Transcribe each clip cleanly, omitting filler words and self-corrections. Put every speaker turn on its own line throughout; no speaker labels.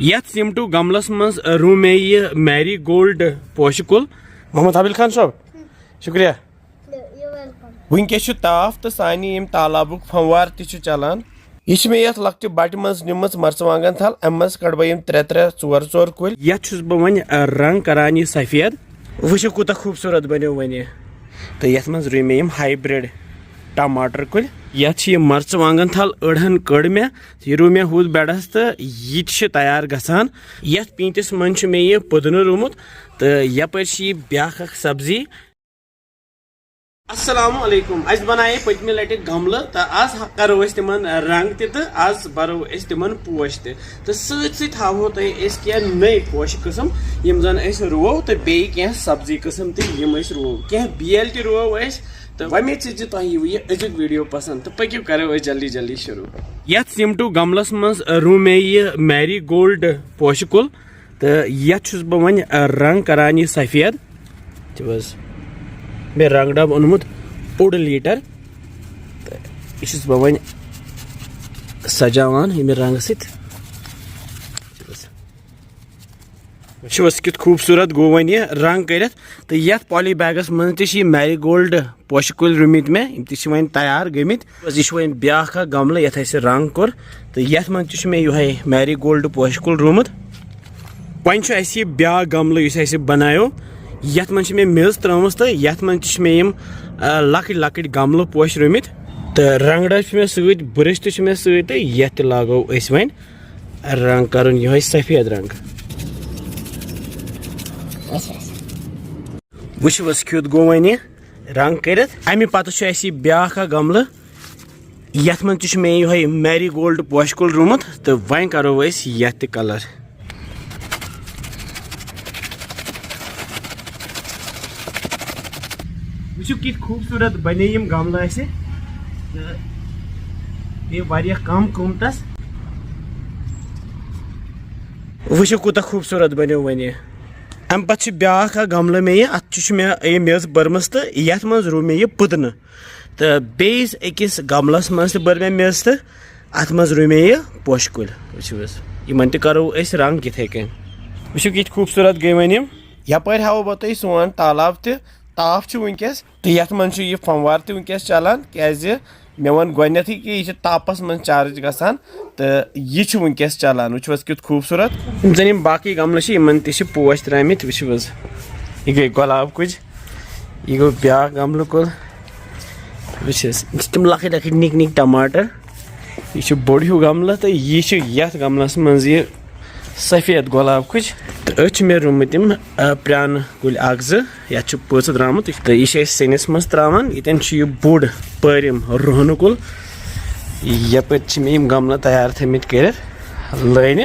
यथ सिमटू गमलस मज रू मे यह मैरी गोल्ड पोश कुल मोहम्मद हाबिल खान साहब शुक्रिया वनकस ताफ तो सानी यम तालाबुक फंवार तह चलान यह मे ये लक्ट बट मज निम मर्चवांगन थल अम मज कड़ बह 3-4 कुल यथ बह वन रंग करान यह सफेद वो कूत खूबसूरत बनो वन तो यथ मज रू मे हाइब्रिड टमाटर कुल यह मर्चवांगन थल अड़हन कड़ मे यह रू मे हूद बेडस तो यह तैयार गसान यथ पींतिस मन मे यह पुदन रूमुत तो यपर ब्या सब्जी अस्सलामुअलैकुम अस बनाए पतमे लटि गमल तो आज करो तिम रंग तो आज बरो तिमन पोश तो सत हावो तुम नई पोश कस्म यम जन रुवो तो बे सब्जी कस्म तम रुवो क्या बेल रुवो तो वमे तुह यह अजुक वीडियो पसंद तो पकू करो जल्दी जल्दी शुरू यथ सिमटू गमलस मज रू मे यह मैरी गोल्ड पोश कुल तो यथ बह वन रंग करान यह सफेद मे रंग डब ओनमुत 1 लीटर तो यह बह वन सजावान यह रंग सत कित खूबसूरत गो वन यह रंग कर तो यथ पॉली बैगस मन तह मैरी गोल्ड पोश कुल रुमित मे वन तैयार गमित यह वन ब्या गमल यथ रंग कोर तो यथ मन मे यह मैरी गोल्ड पोश कुल रुमुत वन ब्या गमल इस बनायो यथ मन मे मेज त्रमस तो यथ मन मे लकट लकट गमल पोश रुमित तो रंग डब मे सत ब्रश मे सत यथ लागो वन रंग कर यह सफेद रंग वस क्युत गो वन यह रंग कर अमे पत ब्या गमल यथ मन मे यह मैरी गोल्ड पोश कुल रुमुत तो वन करो यथ कलर वो कि खूबसूरत बने गमल कम कीमतस वो कूत खूबसूरत बनो वन अम पे ब्या गमल मे अत मे मेज बर्मस तो यथ मज रू मे पुदन तो बेस अकिस गमलस मज बर मे मेज तो अत मज रू मे पोश कुल इन तरो रंग किथे कन वो कि खूबसूरत गई वन यपर हाव बह तुम सोन तालाब ताफ वनकस तो यथ मन यह फंवार वनकस चलान क्या मे वन गोथी कि यह तापस मन चार्ज गसान तो यह वनकस चलान वो कित खूबसूरत जन बाकी गमल इन तह पोश त्रमित वो यह गई गुलाब कुछ यह गो ब्या गमल कुल वो तम लकट लकट निक निक टमाटर यह बोड़ हूँ गमल तो यह गमलस मज यह सफेद गुलाब कुछ तो अ मे रुमित प्रान कुल ये पच द्रामुत तो यह सनिस मज त्रावान यन यह बोड़ परम रोहन कुल यपर मे गमल तैयार थमित कर लाइन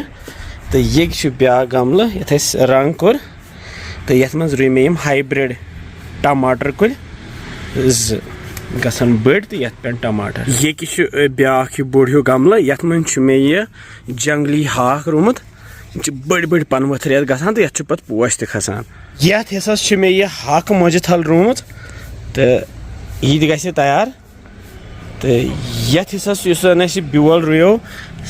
तो यह ब्या गमल ये रंग कोर तो ये मज रू मे हाइब्रिड टमाटर कुल गसन बड़ तो ये पे टमाटर यह ब्या बोड़ हूँ गमल ये मज मे यह जंगली हाक रुमुत बड़ बड़ पन वथर गसान तो ये पे पोश तसान ये मे यह हक मज थल रूमुत तो यह ग तैयार तो ये ब्योल रुयो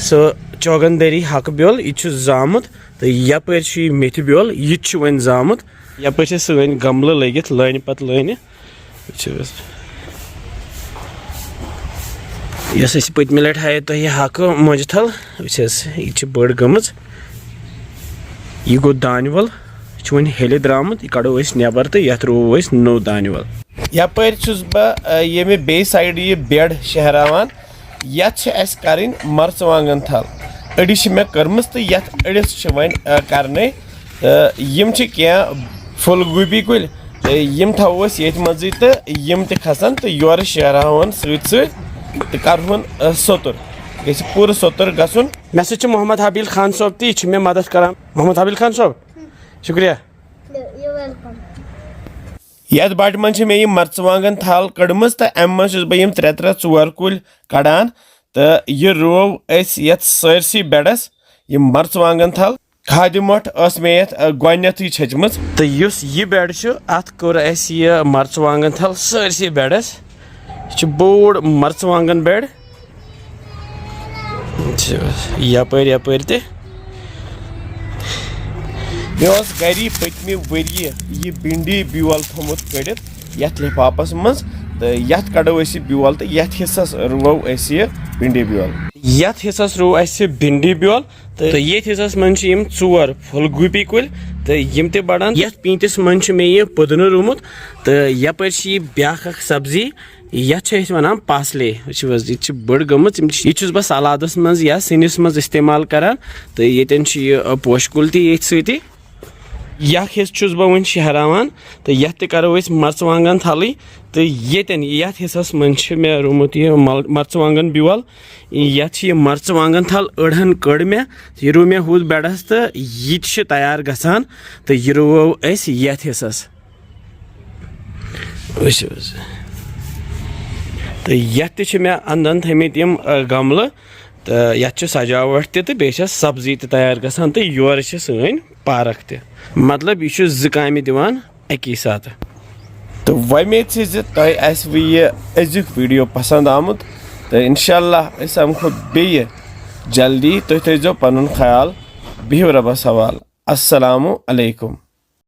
सह चौगंदरी हक ब्योल यह जामुत तो यपर मेथ ब्योल यह वन जामुत यपर सन गमल लगित लाइन पत लाइन यस पतमे लट हाय तुह हक मज थल यह बड़ गम यह गो दानवल वन हेल द्रामुत यह कड़ो नबर तो ये रुवो नो दानवल यपर बह ये बे साइड यह बेड शहरावान यथ कर मर्चवांगन थल अड़ी मे कर्मस तो ये अड़िस वन करने क्या फुल गोभी कुल थवोस ये मज तो यम खसान तो योर शहरावान सत करवन सोतर गि पूरा सोतर गसन मे सह मोहम्मद हाबिल खान साहब तह मे मदद करान मोहम्मद हाबिल खान साहब शुक्रिया ये बट मन मे यह मर्चवांगन थल कड़म तो अम मज बह 3-4 कुल कड़ान तो यह रोव ये सरसी बेडस यह मर्चवांगन थल खाद मठ मे गोथी छचम तो यह बेड अत कोर यह मर्चवांगन थल सरसी बेडस यह बोड़ मर्चवांगन बेड यपर यपर मे गरी पत्मि वरिये यह भिंडी ब्योल थोमुत कड़ित यथ लिफाफस मज तो यथ कड़ो अस ब्योल तो यथ हिस्सस रुवो अस यह भिंडी ब्योल यथ हिस्सस रुव अस भिंडी ब्योल तो ये हिस्सस मज यम 4 फुलगोभी कुल तो यम ते बड़ान यथ पींतिस मज मे यह पुदन रुमुत तो यपर ब्याख सब्जी यथ वन पासले यह बड़ गमत यह बह सलादस मज या सिनिस मज इस्तेमाल करान तो ये पोश कुल ती यह हिस्स बह वन शहरावान तो यथ करो मर्चवांगन थल तो यथ हिस्सस मज मे रुमुत यह मर्चवांगन ब्योल यथ मर्चवांगन थल अड़हन कड़ मे यह रू मे हुद बेड़स तो यह तैयार गसान तो यह रुवो अस यथ हिस्सस तो यथ मे अंदन थमित यम गमल तो यथ सजावट तो बेस सब्जी तैयार गसान तो योर सन पार्क त मतलब यह ज काम दिवान अकी साथ तो वमेद तुह यह अजुक वीडियो पसंद आमुत तो इंशाअल्लाह समखो बे जल्दी तुह थो पन ख्याल बिहु रबस हवाल अस्सलामु अलैकुम।